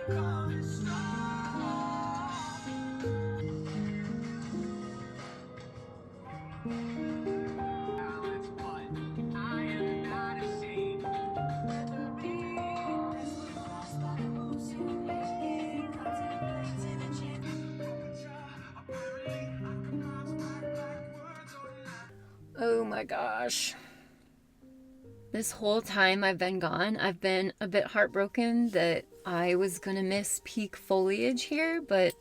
Oh my gosh. This whole time I've been gone, I've been a bit heartbroken that I was gonna miss peak foliage here, but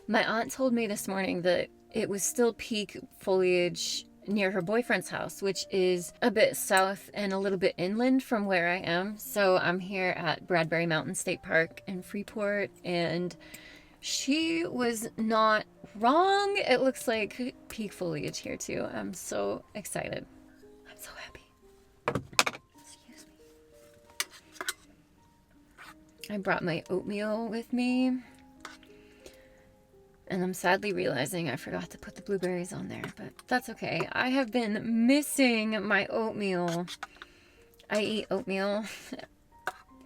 my aunt told me this morning that it was still peak foliage near her boyfriend's house, which is a bit south and a little bit inland from where I am. So I'm here at Bradbury Mountain State Park in Freeport, and she was not wrong. It looks like peak foliage here too. I'm so excited. I'm so happy. Excuse me. I brought my oatmeal with me. And I'm sadly realizing I forgot to put the blueberries on there, but that's okay. I have been missing my oatmeal. I eat oatmeal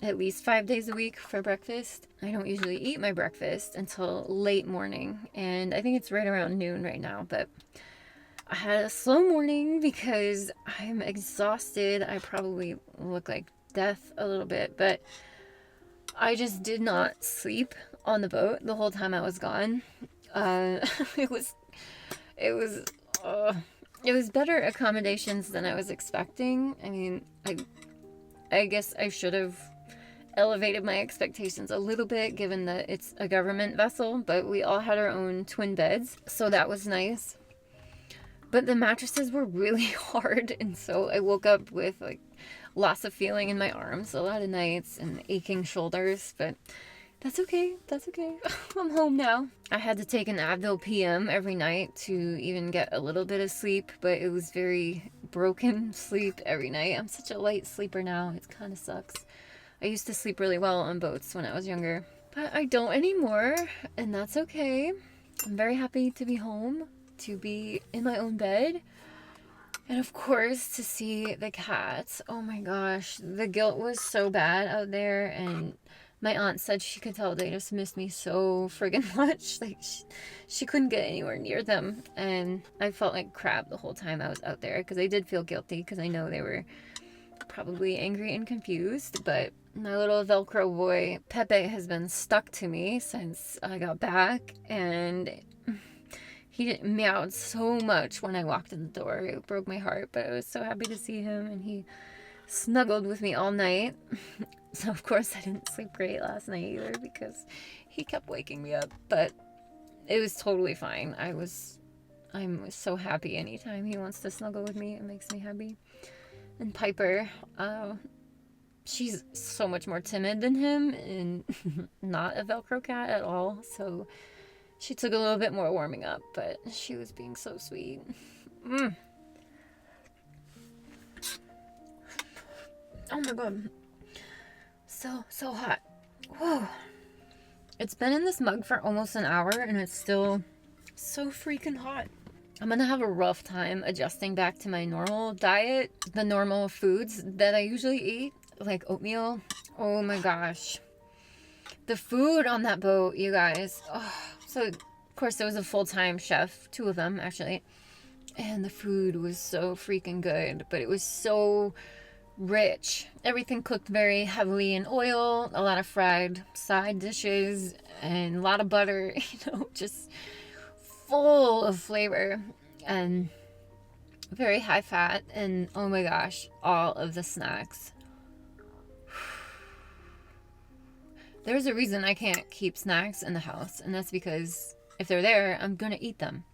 at least 5 days a week for breakfast. I don't usually eat my breakfast until late morning, and I think it's right around noon right now, but I had a slow morning because I'm exhausted. I probably look like death a little bit, but I just did not sleep on the boat the whole time I was gone. It was better accommodations than I was expecting. I mean, I guess I should have elevated my expectations a little bit given that it's a government vessel, but we all had our own twin beds, so that was nice. But the mattresses were really hard, and so I woke up with like lots of feeling in my arms a lot of nights and aching shoulders, but that's okay. That's okay. I'm home now. I had to take an Advil PM every night to even get a little bit of sleep, but it was very broken sleep every night. I'm such a light sleeper now. It kind of sucks. I used to sleep really well on boats when I was younger, but I don't anymore, and that's okay. I'm very happy to be home, to be in my own bed, and of course to see the cats. Oh my gosh, the guilt was so bad out there, and my aunt said she could tell they just missed me so friggin' much. Like, she couldn't get anywhere near them, and I felt like crap the whole time I was out there, because I did feel guilty, because I know they were probably angry and confused, but my little Velcro boy, Pepe, has been stuck to me since I got back, and he meowed so much when I walked in the door. It broke my heart, but I was so happy to see him, and he snuggled with me all night. So of course I didn't sleep great last night either because he kept waking me up, but it was totally fine. I'm so happy anytime he wants to snuggle with me. It makes me happy. And Piper, she's so much more timid than him and not a Velcro cat at all, so she took a little bit more warming up, but she was being so sweet. Oh my god. So hot. Whoa. It's been in this mug for almost an hour and it's still so freaking hot. I'm gonna have a rough time adjusting back to my normal diet, the normal foods that I usually eat, like oatmeal. Oh my gosh. The food on that boat, you guys. Oh, so, of course, there was a full-time chef, 2 of them, actually. And the food was so freaking good, but it was so rich. Everything cooked very heavily in oil, a lot of fried side dishes, and a lot of butter, just full of flavor and very high fat. And oh my gosh, all of the snacks. There's a reason I can't keep snacks in the house, and that's because if they're there, I'm gonna eat them.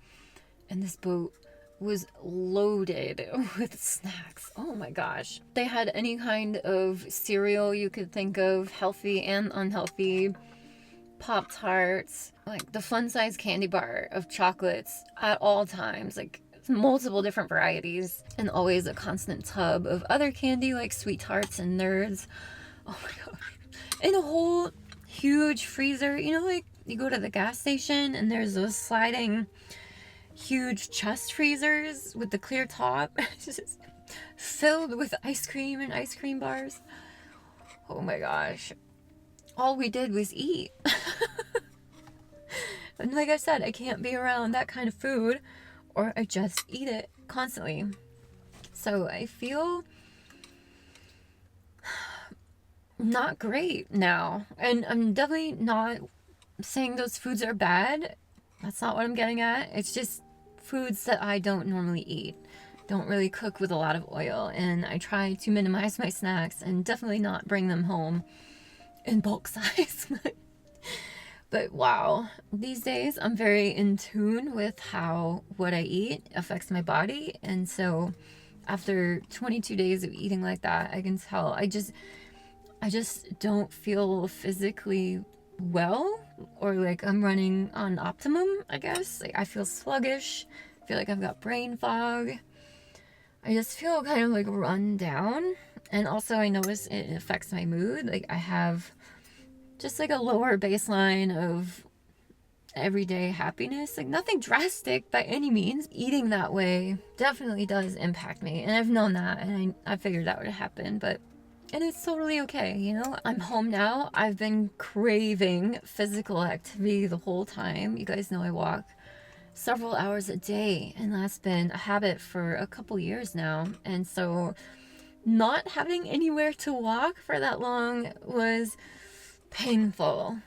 And this boat was loaded with snacks. Oh my gosh. They had any kind of cereal you could think of, healthy and unhealthy, Pop-Tarts, like the fun size candy bar of chocolates at all times, like multiple different varieties, and always a constant tub of other candy like Sweet Tarts and Nerds. Oh my gosh. In a whole huge freezer, like you go to the gas station and there's those sliding huge chest freezers with the clear top, just filled with ice cream and ice cream bars. Oh my gosh. all we did was eat. And like I said, I can't be around that kind of food or I just eat it constantly. So I feel not great now. And I'm definitely not saying those foods are bad. That's not what I'm getting at. It's just foods that I don't normally eat. Don't really cook with a lot of oil. And I try to minimize my snacks and definitely not bring them home in bulk size. But wow, these days I'm very in tune with how what I eat affects my body. And so after 22 days of eating like that, I can tell I just don't feel physically well, or like I'm running on optimum, I guess. Like I feel sluggish, I feel like I've got brain fog. I just feel kind of like run down. And also I notice it affects my mood. Like I have just like a lower baseline of everyday happiness. Like nothing drastic by any means. Eating that way definitely does impact me. And I've known that, and I figured that would happen, and it's totally okay, you know? I'm home now. I've been craving physical activity the whole time. You guys know I walk several hours a day, and that's been a habit for a couple years now. And so not having anywhere to walk for that long was painful.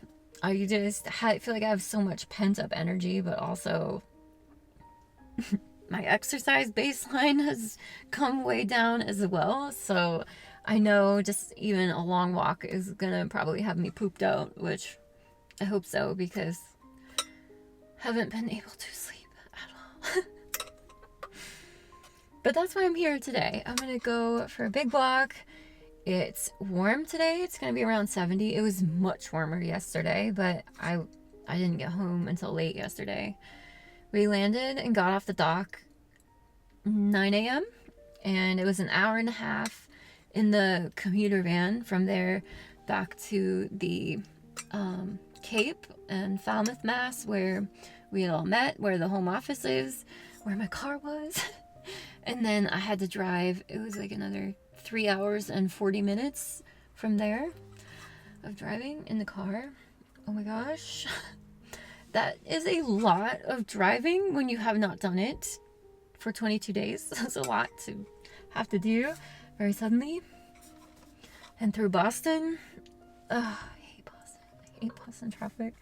I feel like I have so much pent up energy, but also my exercise baseline has come way down as well. So I know just even a long walk is gonna probably have me pooped out, which I hope so, because I haven't been able to sleep at all. But that's why I'm here today. I'm gonna go for a big walk. It's warm today. It's gonna be around 70. It was much warmer yesterday, but I didn't get home until late yesterday. We landed and got off the dock 9 a.m. and it was an hour and a half in the commuter van from there back to the Cape and Falmouth, Mass, where we had all met, where the home office is, where my car was. And then I had to drive. It was like another 3 hours and 40 minutes from there of driving in the car. Oh my gosh. That is a lot of driving when you have not done it for 22 days. That's a lot to have to do very suddenly. And through Boston. Ugh, I hate Boston. I hate Boston traffic.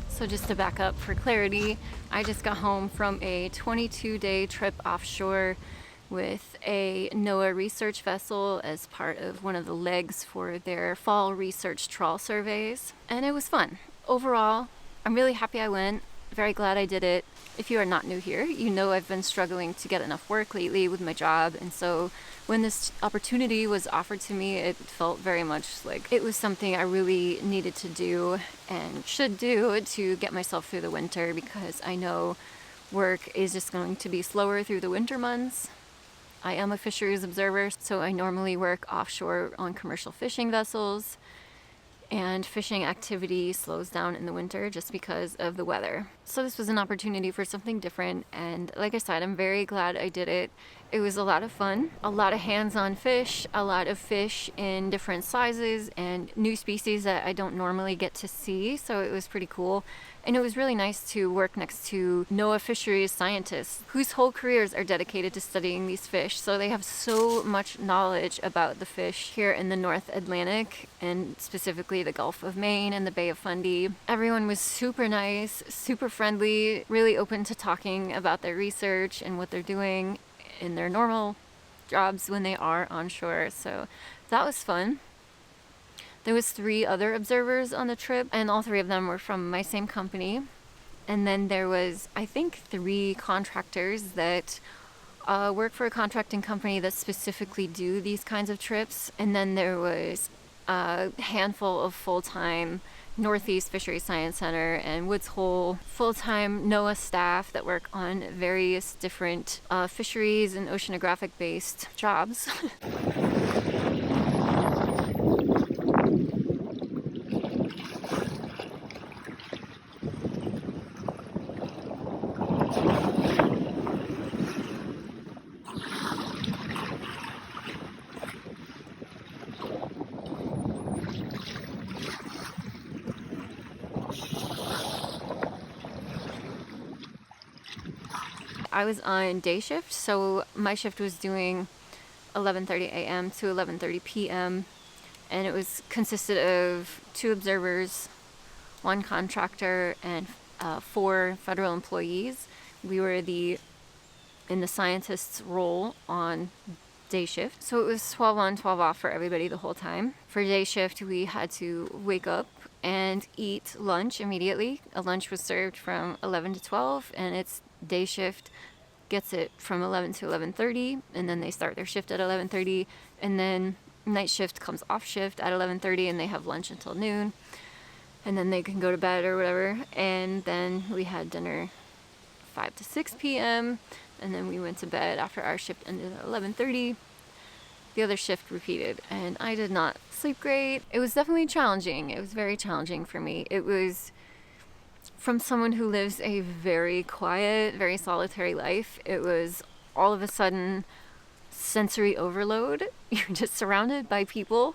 So just to back up for clarity, I just got home from a 22-day trip offshore with a NOAA research vessel as part of one of the legs for their fall research trawl surveys. And it was fun. Overall, I'm really happy I went. Very glad I did it. If you are not new here, you know I've been struggling to get enough work lately with my job, and so when this opportunity was offered to me, it felt very much like it was something I really needed to do and should do to get myself through the winter, because I know work is just going to be slower through the winter months. I am a fisheries observer, so I normally work offshore on commercial fishing vessels, and fishing activity slows down in the winter just because of the weather. So this was an opportunity for something different, and like I said, I'm very glad I did it. It was a lot of fun, a lot of hands-on fish, a lot of fish in different sizes and new species that I don't normally get to see, so it was pretty cool. And it was really nice to work next to NOAA fisheries scientists whose whole careers are dedicated to studying these fish. So they have so much knowledge about the fish here in the North Atlantic, and specifically the Gulf of Maine and the Bay of Fundy. Everyone was super nice, super friendly, really open to talking about their research and what they're doing in their normal jobs when they are on shore. So that was fun. There was 3 other observers on the trip, and all 3 of them were from my same company. And then there was, I think, 3 contractors that work for a contracting company that specifically do these kinds of trips. And then there was a handful of full-time Northeast Fisheries Science Center and Woods Hole full-time NOAA staff that work on various different fisheries and oceanographic-based jobs. I was on day shift, so my shift was doing 11:30 a.m. to 11:30 p.m. and it was consisted of 2 observers, 1 contractor, and 4 federal employees. We were in the scientist's role on day shift, so it was 12 on, 12 off for everybody the whole time. For day shift, we had to wake up and eat lunch immediately. A lunch was served from 11 to 12, and it's day shift gets it from 11 to 11:30, and then they start their shift at 11:30, and then night shift comes off shift at 11:30, and they have lunch until noon, and then they can go to bed or whatever. And then we had dinner 5 to 6 p.m., and then we went to bed after our shift ended at 11:30. The other shift repeated, and I did not sleep great. It was definitely challenging. It was very challenging for me. It was, from someone who lives a very quiet, very solitary life, it was all of a sudden sensory overload. You're just surrounded by people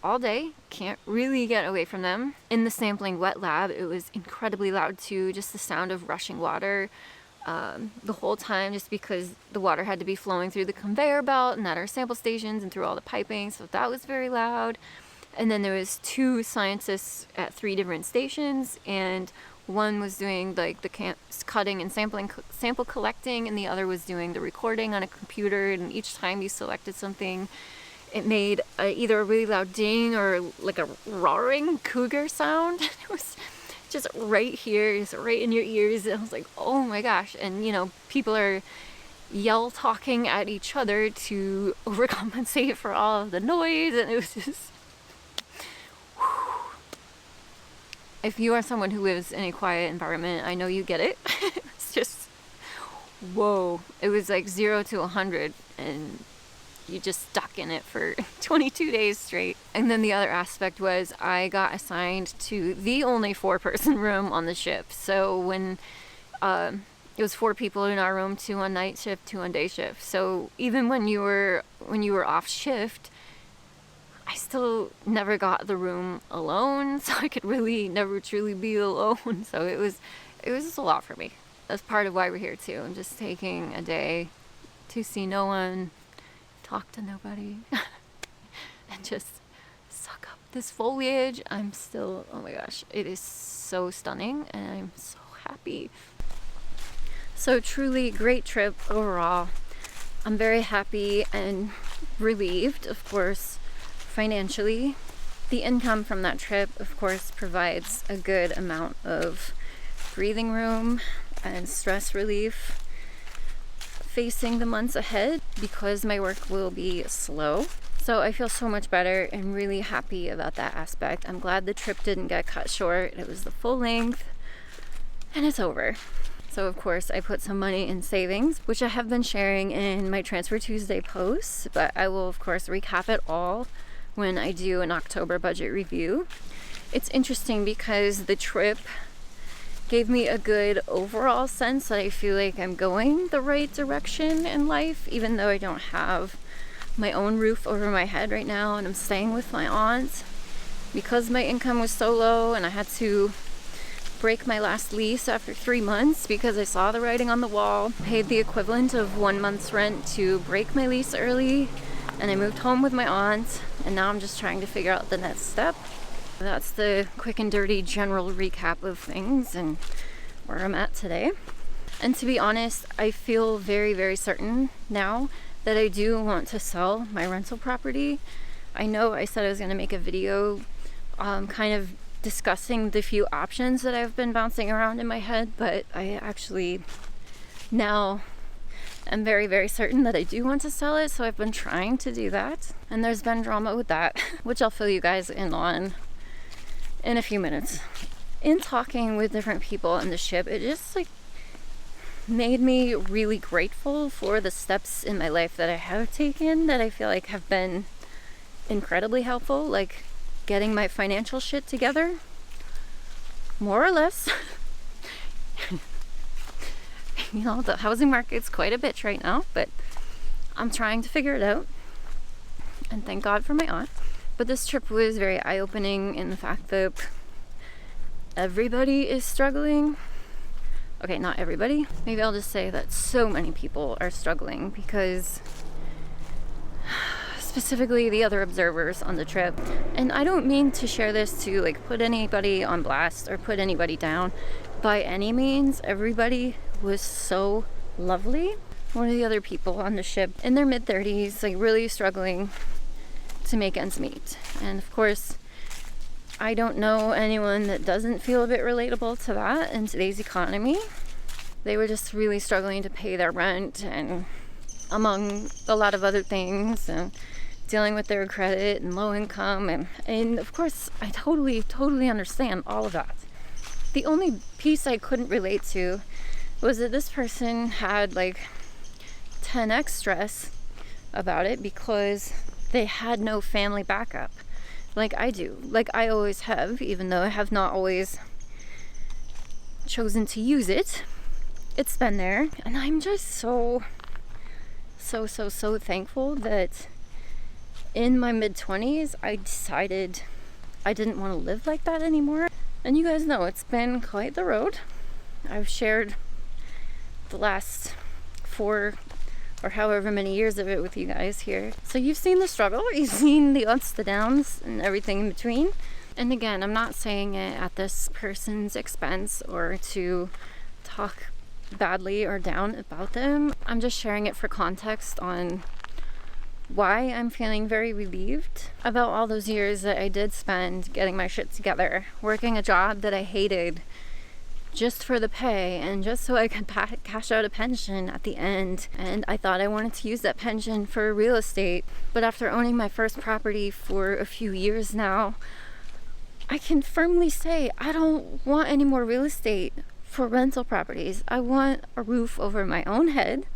all day, can't really get away from them. In the sampling wet lab, it was incredibly loud too, just the sound of rushing water the whole time, just because the water had to be flowing through the conveyor belt and at our sample stations and through all the piping, so that was very loud. And then there was 2 scientists at 3 different stations, and one was doing like the cutting and sample collecting, and the other was doing the recording on a computer. And each time you selected something, it made either a really loud ding or like a roaring cougar sound. It was just right here, just right in your ears. And I was like, oh my gosh. And you know, people are yell talking at each other to overcompensate for all of the noise, and it was just, if you are someone who lives in a quiet environment, I know you get it. It's just, whoa. It was like 0 to 100, and you just stuck in it for 22 days straight. And then the other aspect was I got assigned to the only 4-person room on the ship. So when it was 4 people in our room, 2 on night shift, 2 on day shift. So even when you were off shift, I still never got the room alone, so I could really never truly be alone. So it was just a lot for me. That's part of why we're here too. I'm just taking a day to see no one, talk to nobody, and just suck up this foliage. I'm still, oh my gosh, it is so stunning, and I'm so happy. So truly great trip overall. I'm very happy and relieved, of course. Financially, the income from that trip, of course, provides a good amount of breathing room and stress relief facing the months ahead, because my work will be slow. So I feel so much better and really happy about that aspect. I'm glad the trip didn't get cut short. It was the full length, and it's over. So of course I put some money in savings, which I have been sharing in my Transfer Tuesday posts, but I will of course recap it all when I do an October budget review. It's interesting because the trip gave me a good overall sense that I feel like I'm going the right direction in life, even though I don't have my own roof over my head right now and I'm staying with my aunt because my income was so low, and I had to break my last lease after 3 months because I saw the writing on the wall, paid the equivalent of 1 month's rent to break my lease early, and I moved home with my aunt, and now I'm just trying to figure out the next step. That's the quick and dirty general recap of things and where I'm at today. And to be honest, I feel very, very certain now that I do want to sell my rental property. I know I said I was going to make a video kind of discussing the few options that I've been bouncing around in my head, but I actually now am very, very certain that I do want to sell it, so I've been trying to do that. And there's been drama with that, which I'll fill you guys in on in a few minutes. In talking with different people on the ship, it just like made me really grateful for the steps in my life that I have taken that I feel like have been incredibly helpful, like getting my financial shit together, more or less. You know, the housing market's quite a bitch right now, but I'm trying to figure it out, and thank God for my aunt. But this trip was very eye-opening in the fact that everybody is struggling. Okay, not everybody. Maybe I'll just say that so many people are struggling, because specifically the other observers on the trip. And I don't mean to share this to like put anybody on blast or put anybody down by any means. Everybody was so lovely. One of the other people on the ship in their mid-30s, like really struggling to make ends meet. And of course, I don't know anyone that doesn't feel a bit relatable to that in today's economy. They were just really struggling to pay their rent, and among a lot of other things, and dealing with their credit and low income, and of course I totally understand all of that. The only piece I couldn't relate to was that this person had like 10x stress about it because they had no family backup like I do, like I always have, even though I have not always chosen to use it. It's been there, and I'm just so thankful that in my mid-20s I decided I didn't want to live like that anymore. And you guys know it's been quite the road. I've shared the last 4 or however many years of it with you guys here. So you've seen the struggle, you've seen the ups, the downs, and everything in between. And again, I'm not saying it at this person's expense or to talk badly or down about them. I'm just sharing it for context on why I'm feeling very relieved about all those years that I did spend getting my shit together, working a job that I hated just for the pay and just so I could cash out a pension at the end. And I thought I wanted to use that pension for real estate, but after owning my first property for a few years now, I can firmly say I don't want any more real estate for rental properties. I want a roof over my own head.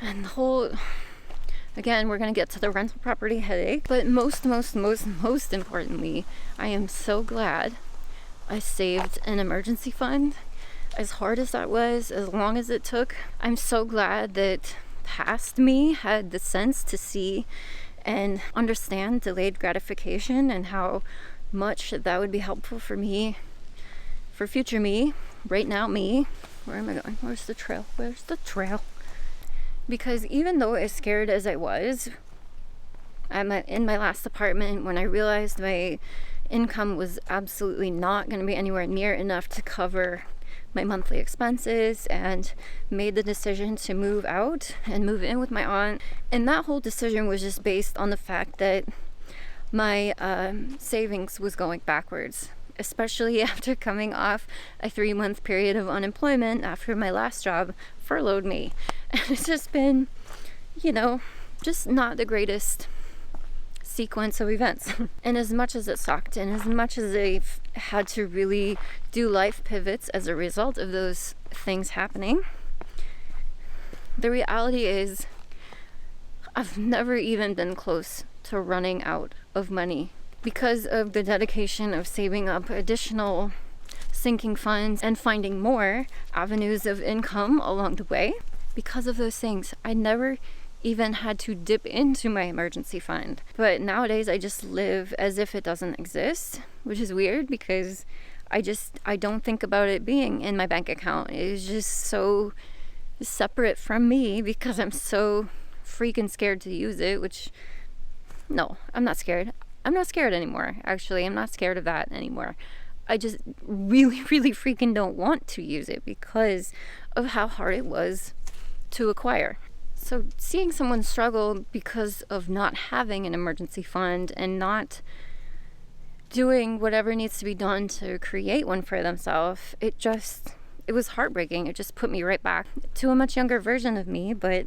And the whole, again, we're going to get to the rental property headache, but most importantly, I am so glad I saved an emergency fund. As hard as that was, as long as it took, I'm so glad that past me had the sense to see and understand delayed gratification and how much that would be helpful for me, for future me, right now me. Where am I going? Where's the trail? Where's the trail? Because even though as scared as I was in my last apartment, when I realized my income was absolutely not going to be anywhere near enough to cover my monthly expenses, and made the decision to move out and move in with my aunt. And that whole decision was just based on the fact that my savings was going backwards, especially after coming off a 3-month period of unemployment after my last job furloughed me. And it's just been, you know, just not the greatest sequence of events. And as much as it sucked, and as much as I've had to really do life pivots as a result of those things happening, the reality is I've never even been close to running out of money because of the dedication of saving up additional sinking funds and finding more avenues of income along the way. Because of those things, I never even had to dip into my emergency fund. But nowadays I just live as if it doesn't exist, which is weird because I don't think about it being in my bank account. It's just so separate from me because I'm so freaking scared to use it, which, no, I'm not scared. I'm not scared anymore. Actually, I'm not scared of that anymore. I just really, really freaking don't want to use it because of how hard it was to acquire. So seeing someone struggle because of not having an emergency fund and not doing whatever needs to be done to create one for themselves, it was heartbreaking. It just put me right back to a much younger version of me, but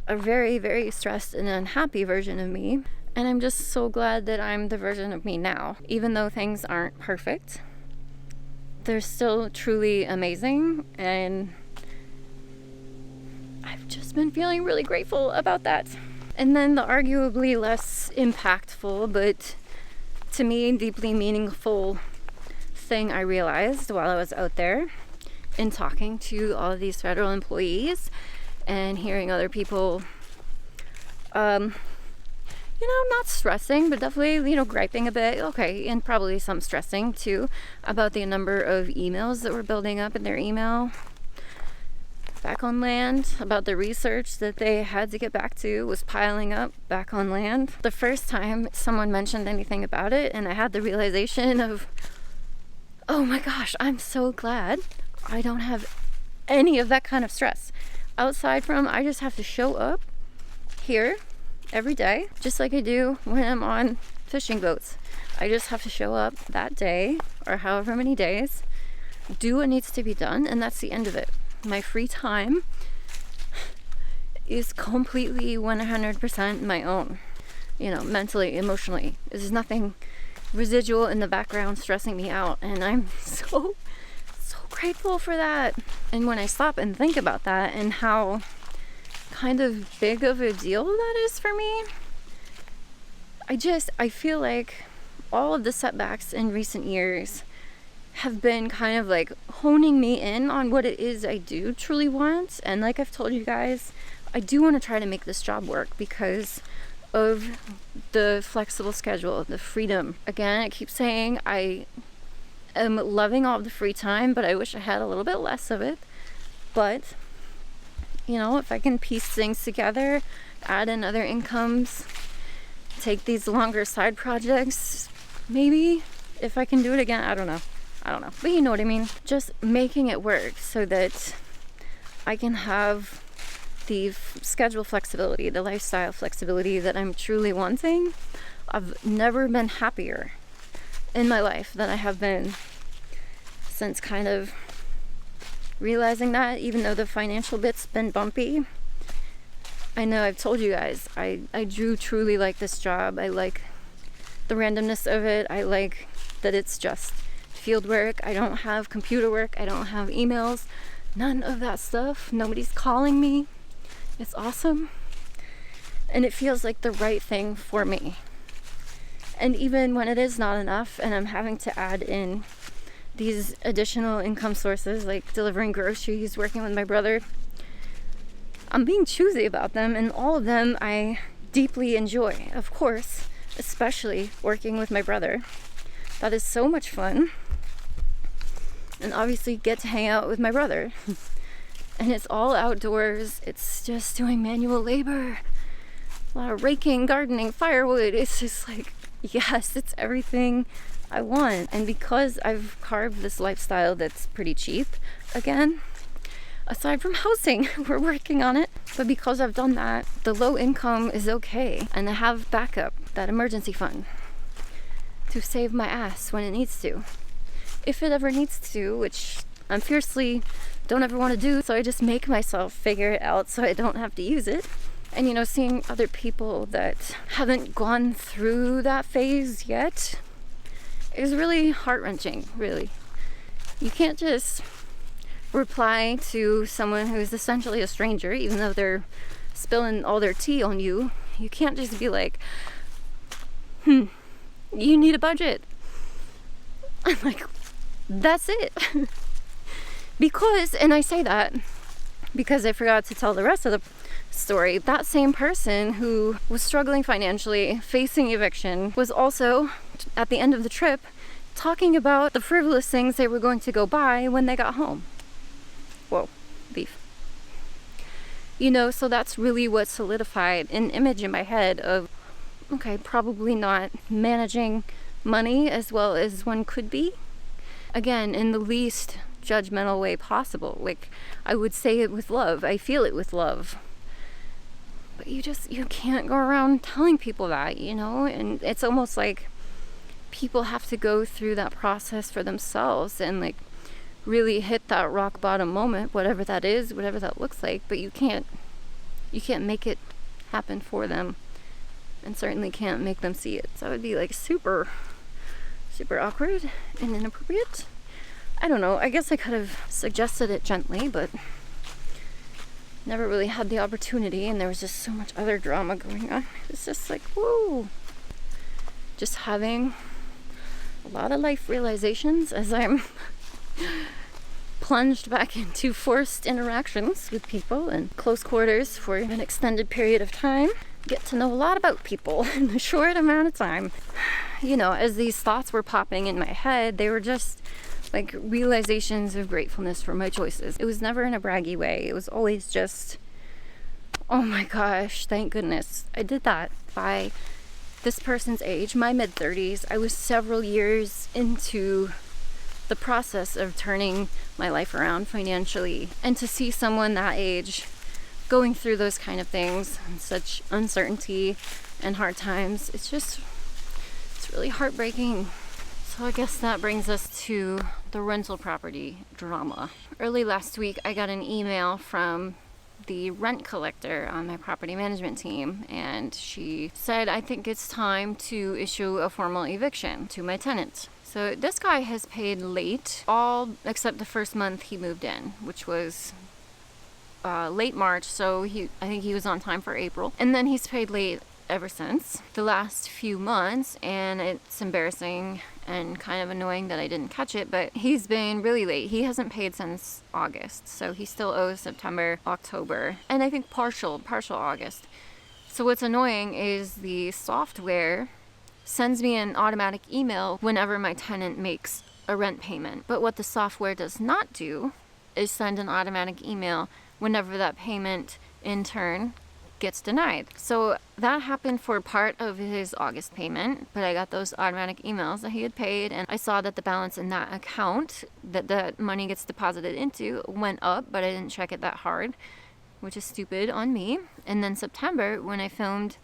a very, very stressed and unhappy version of me. And I'm just so glad that I'm the version of me now. Even though things aren't perfect, they're still truly amazing, and I've just been feeling really grateful about that. And then the arguably less impactful, but to me deeply meaningful thing I realized while I was out there in talking to all of these federal employees and hearing other people, not stressing, but definitely, griping a bit, okay, and probably some stressing too, about the number of emails that were building up in their email back on land, about the research that they had to get back to was piling up back on land. The first time someone mentioned anything about it, and I had the realization of, oh my gosh, I'm so glad I don't have any of that kind of stress. Aside from, I just have to show up here every day, just like I do when I'm on fishing boats. I just have to show up that day, or however many days, do what needs to be done, and that's the end of it. My free time is completely 100% my own, mentally, emotionally. There's nothing residual in the background stressing me out, and I'm so grateful for that. And when I stop and think about that and how kind of big of a deal that is for me, I feel like all of the setbacks in recent years have been kind of like honing me in on what it is I do truly want. And like I've told you guys, I do want to try to make this job work because of the flexible schedule, the freedom. Again, I keep saying I am loving all of the free time, but I wish I had a little bit less of it. But if I can piece things together, add in other incomes, take these longer side projects, maybe if I can do it again, I don't know, but you know what I mean. Just making it work so that I can have the schedule flexibility, the lifestyle flexibility that I'm truly wanting. I've never been happier in my life than I have been since kind of realizing that, even though the financial bit's been bumpy. I know I've told you guys, I do truly like this job. I like the randomness of it. I like that it's just field work. I don't have computer work. I don't have emails. None of that stuff. Nobody's calling me. It's awesome. And it feels like the right thing for me. And even when it is not enough and I'm having to add in these additional income sources like delivering groceries, working with my brother, I'm being choosy about them, and all of them I deeply enjoy. Of course, especially working with my brother. That is so much fun. And obviously get to hang out with my brother. And it's all outdoors. It's just doing manual labor. A lot of raking, gardening, firewood. It's just like, yes, it's everything I want. And because I've carved this lifestyle that's pretty cheap, again, aside from housing, we're working on it. But because I've done that, the low income is okay. And I have backup, that emergency fund, to save my ass when it needs to. If it ever needs to, which I'm fiercely don't ever want to do, so I just make myself figure it out so I don't have to use it. And seeing other people that haven't gone through that phase yet is really heart-wrenching, really. You can't just reply to someone who's essentially a stranger, even though they're spilling all their tea on you. You can't just be like, you need a budget. I'm like, That's it. Because, and I say that because I forgot to tell the rest of the story, that same person who was struggling financially, facing eviction, was also, at the end of the trip, talking about the frivolous things they were going to go buy when they got home. Whoa, beef. You know, so that's really what solidified an image in my head of, okay, probably not managing money as well as one could be. Again, in the least judgmental way possible. Like, I would say it with love. I feel it with love. But you can't go around telling people that, you know? And it's almost like people have to go through that process for themselves and, like, really hit that rock bottom moment, whatever that is, whatever that looks like. But you can't make it happen for them, and certainly can't make them see it. So it would be, like, super awkward and inappropriate. I don't know, I guess I could have suggested it gently, but never really had the opportunity, and there was just so much other drama going on. It's just like, whoa. Just having a lot of life realizations as I'm plunged back into forced interactions with people in close quarters for an extended period of time. Get to know a lot about people in a short amount of time. You know, as these thoughts were popping in my head, they were just like realizations of gratefulness for my choices. It was never in a braggy way. It was always just, oh my gosh, thank goodness I did that. By this person's age, my mid-30s, I was several years into the process of turning my life around financially. And to see someone that age going through those kind of things and such uncertainty and hard times, it's really heartbreaking. So I guess that brings us to the rental property drama. Early last week, I got an email from the rent collector on my property management team, and she said, I think it's time to issue a formal eviction to my tenant. So this guy has paid late, all except the first month he moved in, which was late March, so I think he was on time for April. And then he's paid late ever since the last few months, and it's embarrassing and kind of annoying that I didn't catch it, but he's been really late. He hasn't paid since August, so he still owes September, October, and I think partial August. So what's annoying is the software sends me an automatic email whenever my tenant makes a rent payment, but what the software does not do is send an automatic email whenever that payment in turn gets denied. So that happened for part of his August payment, but I got those automatic emails that he had paid, and I saw that the balance in that account that the money gets deposited into went up, but I didn't check it that hard, which is stupid on me. And then September, when I filmed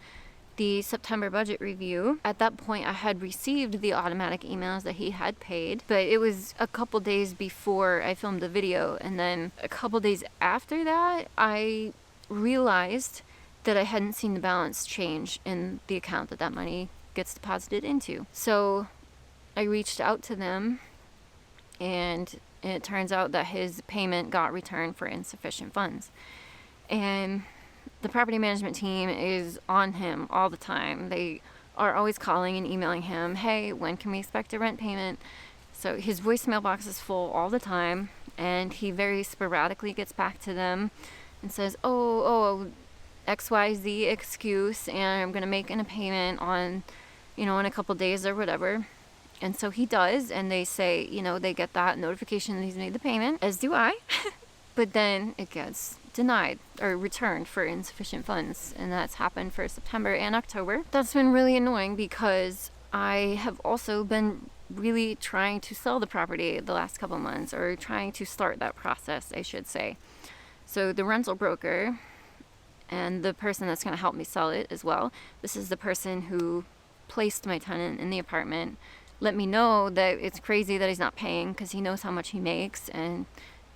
the September budget review, at that point I had received the automatic emails that he had paid, but it was a couple days before I filmed the video, and then a couple days after that I realized that I hadn't seen the balance change in the account that money gets deposited into. So I reached out to them, and it turns out that his payment got returned for insufficient funds. And the property management team is on him all the time. They are always calling and emailing him, hey, when can we expect a rent payment? So his voicemail box is full all the time, and he very sporadically gets back to them and says, oh, XYZ excuse, and I'm gonna make a payment on, in a couple days or whatever. And so he does, and they say, they get that notification that he's made the payment, as do I. But then it gets denied or returned for insufficient funds, and that's happened for September and October. That's been really annoying because I have also been really trying to sell the property the last couple months, or trying to start that process, I should say. So the rental broker and the person that's going to help me sell it as well, this is the person who placed my tenant in the apartment, let me know that it's crazy that he's not paying because he knows how much he makes, and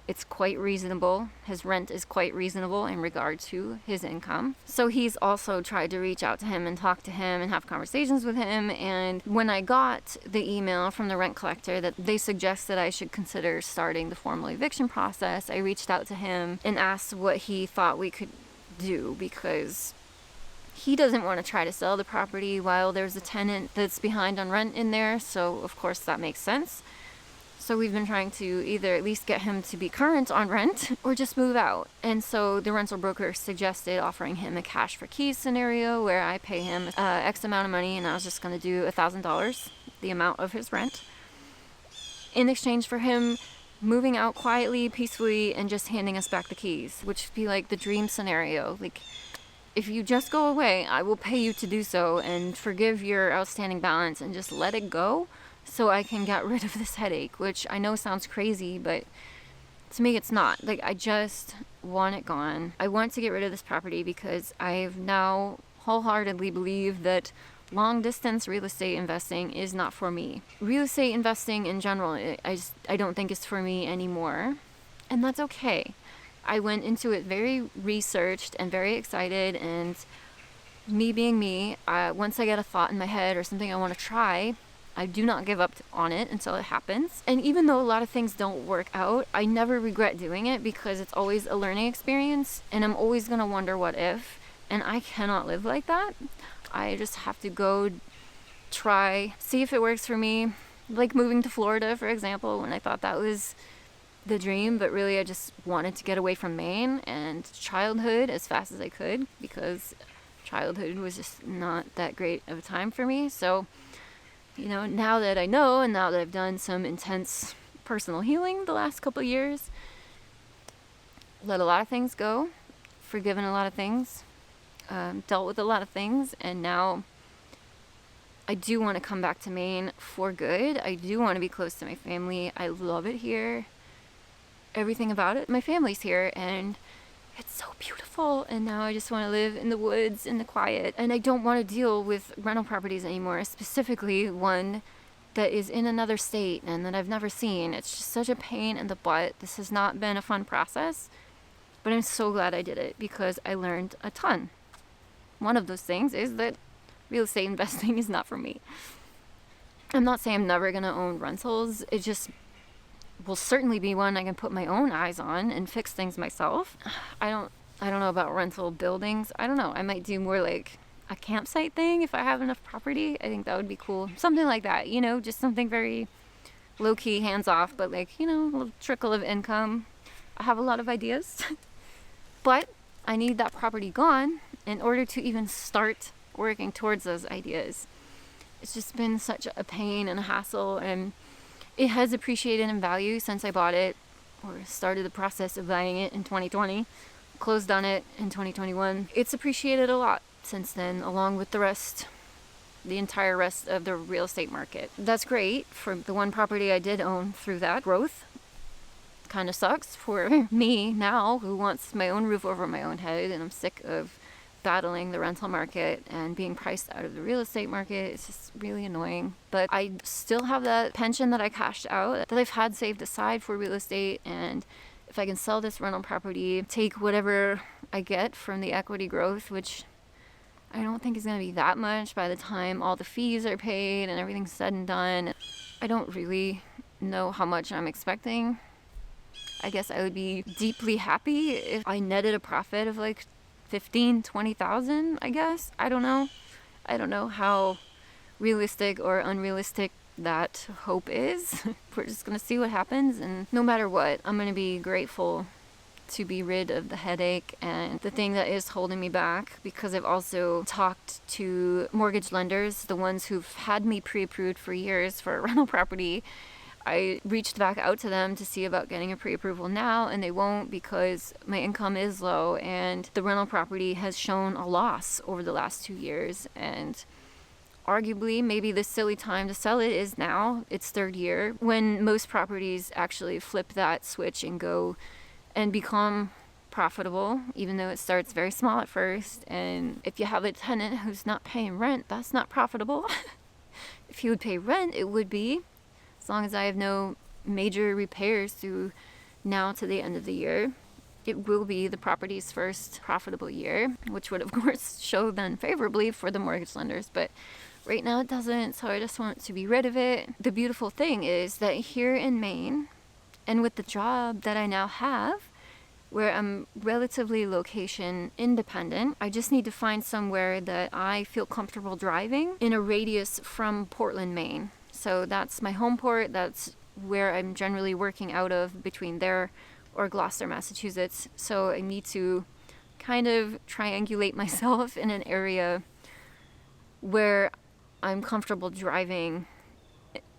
it's quite reasonable. His rent is quite reasonable in regard to his income. So he's also tried to reach out to him and talk to him and have conversations with him. And when I got the email from the rent collector that they suggested I should consider starting the formal eviction process, I reached out to him and asked what he thought we could do, because he doesn't want to try to sell the property while there's a tenant that's behind on rent in there. So of course that makes sense. So we've been trying to either at least get him to be current on rent or just move out. And so the rental broker suggested offering him a cash for keys scenario where I pay him X amount of money and I was just going to do $1,000, the amount of his rent, in exchange for him moving out quietly, peacefully, and just handing us back the keys, which would be like the dream scenario. Like, if you just go away, I will pay you to do so and forgive your outstanding balance and just let it go so I can get rid of this headache, which I know sounds crazy, but to me it's not. Like, I just want it gone. I want to get rid of this property because I've now wholeheartedly believe that long distance real estate investing is not for me. Real estate investing in general, I don't think it's for me anymore. And that's okay. I went into it very researched and very excited, and me being me, once I get a thought in my head or something I want to try, I do not give up on it until it happens. And even though a lot of things don't work out, I never regret doing it because it's always a learning experience and I'm always going to wonder what if. And I cannot live like that. I just have to go try, see if it works for me. Like moving to Florida, for example, when I thought that was the dream, but really I just wanted to get away from Maine and childhood as fast as I could because childhood was just not that great of a time for me. So, you know, now that I know and now that I've done some intense personal healing the last couple of years, let a lot of things go, forgiven a lot of things, dealt with a lot of things, and now I do want to come back to Maine for good. I do want to be close to my family. I love it here. Everything about it. My family's here and it's so beautiful, and now I just want to live in the woods in the quiet, and I don't want to deal with rental properties anymore, specifically one that is in another state and that I've never seen. It's just such a pain in the butt. This has not been a fun process, but I'm so glad I did it because I learned a ton. One of those things is that real estate investing is not for me. I'm not saying I'm never going to own rentals. It just will certainly be one I can put my own eyes on and fix things myself. I don't know about rental buildings. I don't know. I might do more like a campsite thing if I have enough property. I think that would be cool. Something like that, you know, just something very low-key, hands-off, but like, you know, a little trickle of income. I have a lot of ideas, but I need that property gone in order to even start working towards those ideas. It's just been such a pain and a hassle, and it has appreciated in value since I bought it or started the process of buying it in 2020, closed on it in 2021. It's appreciated a lot since then, along with the entire rest of the real estate market. That's great for the one property I did own through that growth. Kind of sucks for me now, who wants my own roof over my own head, and I'm sick of battling the rental market and being priced out of the real estate market. It's just really annoying. But I still have that pension that I cashed out that I've had saved aside for real estate, and if I can sell this rental property, take whatever I get from the equity growth, which I don't think is going to be that much by the time all the fees are paid and everything's said and done. I don't really know how much I'm expecting. I guess I would be deeply happy if I netted a profit of like 15, 20,000, I guess. I don't know how realistic or unrealistic that hope is. We're just gonna see what happens, and no matter what, I'm gonna be grateful to be rid of the headache and the thing that is holding me back, because I've also talked to mortgage lenders, the ones who've had me pre-approved for years for a rental property. I reached back out to them to see about getting a pre-approval now, and they won't because my income is low and the rental property has shown a loss over the last 2 years. And arguably, maybe the silly time to sell it is now, its third year, when most properties actually flip that switch and go and become profitable, even though it starts very small at first. And if you have a tenant who's not paying rent, that's not profitable. If he would pay rent, it would be. As long as I have no major repairs through now to the end of the year, it will be the property's first profitable year, which would of course show then favorably for the mortgage lenders, but right now it doesn't, so I just want to be rid of it. The beautiful thing is that here in Maine, and with the job that I now have, where I'm relatively location independent, I just need to find somewhere that I feel comfortable driving in a radius from Portland, Maine. So that's my home port, that's where I'm generally working out of, between there or Gloucester, Massachusetts. So I need to kind of triangulate myself in an area where I'm comfortable driving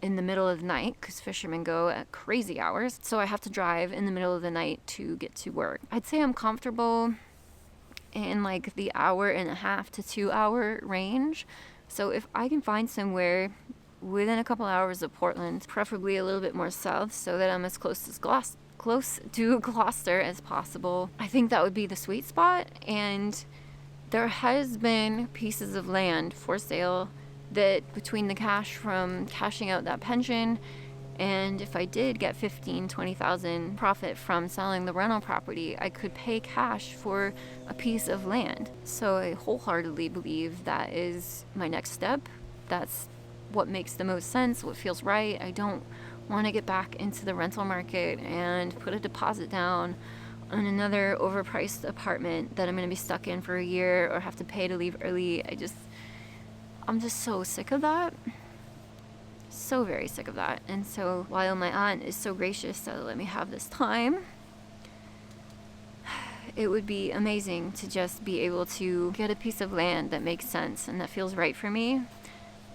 in the middle of the night, because fishermen go at crazy hours. So I have to drive in the middle of the night to get to work. I'd say I'm comfortable in like the 1.5 to 2 hour range. So if I can find somewhere within a couple hours of Portland, preferably a little bit more south, so that I'm as close to Gloucester as possible, I think that would be the sweet spot. And there has been pieces of land for sale that, between the cash from cashing out that pension, and if I did get 15,000-20,000 profit from selling the rental property, I could pay cash for a piece of land. So I wholeheartedly believe that is my next step. That's what makes the most sense, what feels right. I don't want to get back into the rental market and put a deposit down on another overpriced apartment that I'm going to be stuck in for a year or have to pay to leave early. I'm just so sick of that. So very sick of that. And so while my aunt is so gracious to let me have this time, it would be amazing to just be able to get a piece of land that makes sense and that feels right for me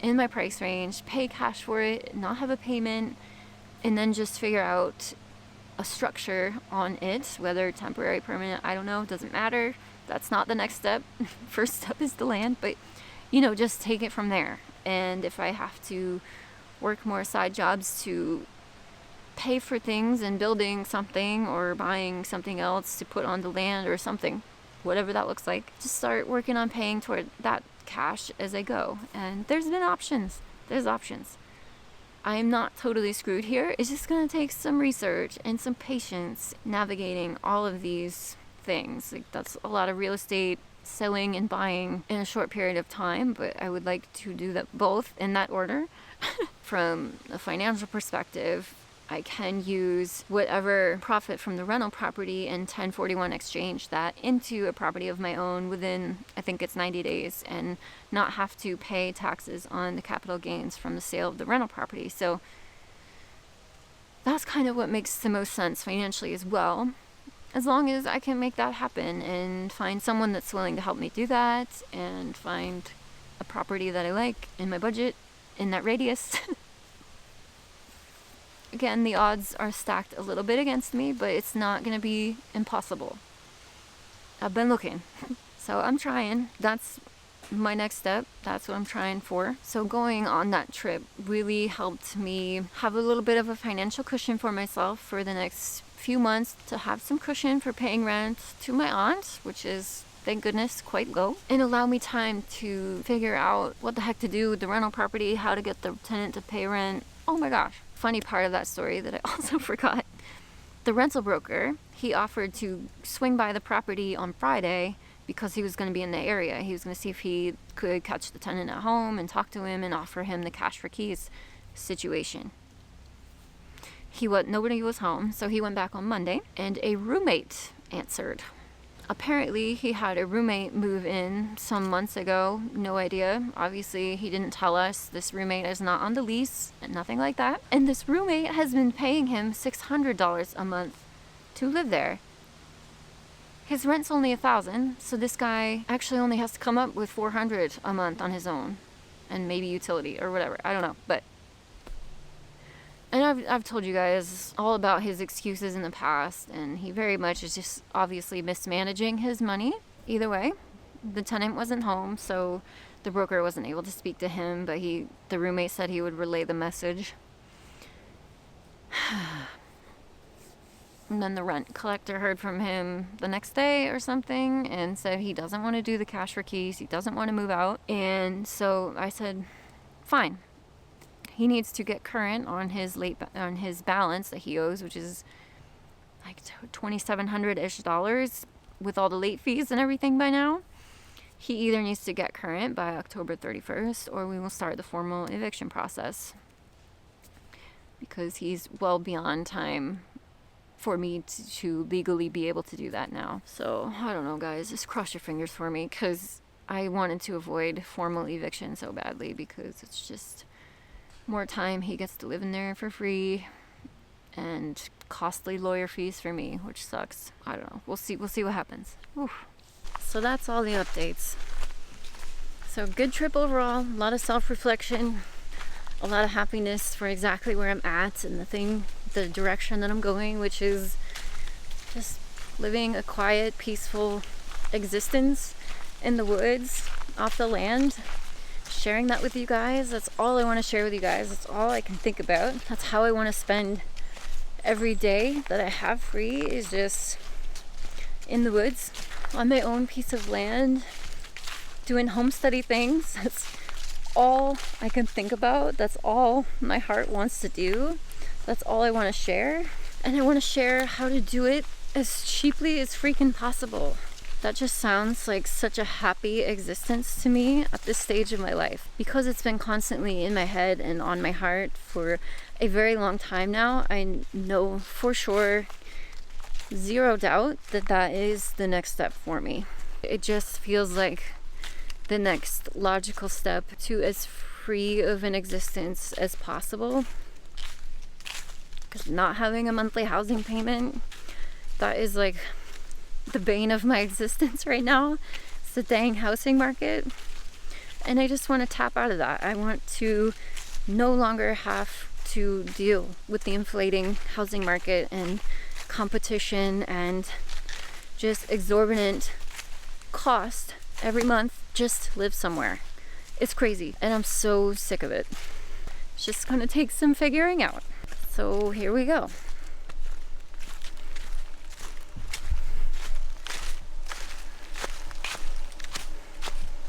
in my price range, pay cash for it, not have a payment, and then just figure out a structure on it, whether temporary, permanent, I don't know, doesn't matter. That's not the next step. First step is the land, but just take it from there. And if I have to work more side jobs to pay for things and building something or buying something else to put on the land or something, whatever that looks like, just start working on paying toward that cash as I go. And there's options. I am not totally screwed here. It's just going to take some research and some patience navigating all of these things. Like, that's a lot of real estate selling and buying in a short period of time, but I would like to do that both in that order. From a financial perspective, I can use whatever profit from the rental property and 1041 exchange that into a property of my own within, I think it's 90 days, and not have to pay taxes on the capital gains from the sale of the rental property. So that's kind of what makes the most sense financially as well, as long as I can make that happen and find someone that's willing to help me do that and find a property that I like in my budget in that radius. Again, the odds are stacked a little bit against me, but it's not going to be impossible. I've been looking. So I'm trying. That's my next step. That's what I'm trying for. So going on that trip really helped me have a little bit of a financial cushion for myself for the next few months, to have some cushion for paying rent to my aunt, which is, thank goodness, quite low, and allow me time to figure out what the heck to do with the rental property, how to get the tenant to pay rent. Oh my gosh. Funny part of that story that I also forgot. The rental broker, he offered to swing by the property on Friday because he was going to be in the area. He was going to see if he could catch the tenant at home and talk to him and offer him the cash for keys situation. Nobody was home, so he went back on Monday, and a roommate answered. Apparently, he had a roommate move in some months ago. No idea. Obviously, he didn't tell us. This roommate is not on the lease, and nothing like that. And this roommate has been paying him $600 a month to live there. His rent's only $1,000, so this guy actually only has to come up with $400 a month on his own, and maybe utility or whatever. I don't know, And I've told you guys all about his excuses in the past, and he very much is just obviously mismanaging his money. Either way, the tenant wasn't home, so the broker wasn't able to speak to him, but the roommate said he would relay the message. And then the rent collector heard from him the next day or something and said he doesn't want to do the cash for keys, he doesn't want to move out. And so I said, fine. He needs to get current on his balance that he owes, which is like $2,700-ish with all the late fees and everything by now. He either needs to get current by October 31st, or we will start the formal eviction process, because he's well beyond time for me to legally be able to do that now. So I don't know, guys, just cross your fingers for me, because I wanted to avoid formal eviction so badly, because it's just more time he gets to live in there for free, and costly lawyer fees for me, which sucks. I don't know. We'll see what happens. Oof. So that's all the updates. So good trip overall, a lot of self-reflection, a lot of happiness for exactly where I'm at and the direction that I'm going, which is just living a quiet, peaceful existence in the woods, off the land, sharing that with you guys. That's all I want to share with you guys. That's all I can think about. That's how I want to spend every day that I have free, is just in the woods on my own piece of land doing homesteady things. That's all I can think about. That's all my heart wants to do. That's all I want to share. And I want to share how to do it as cheaply as freaking possible. That just sounds like such a happy existence to me at this stage of my life, because it's been constantly in my head and on my heart for a very long time now. I know for sure, zero doubt, that that is the next step for me. It just feels like the next logical step to as free of an existence as possible. Because not having a monthly housing payment, that is like the bane of my existence right now. It's the dang housing market. And I just want to tap out of that. I want to no longer have to deal with the inflating housing market and competition and just exorbitant cost every month just to live somewhere. It's crazy, and I'm so sick of it. It's just gonna take some figuring out. So here we go.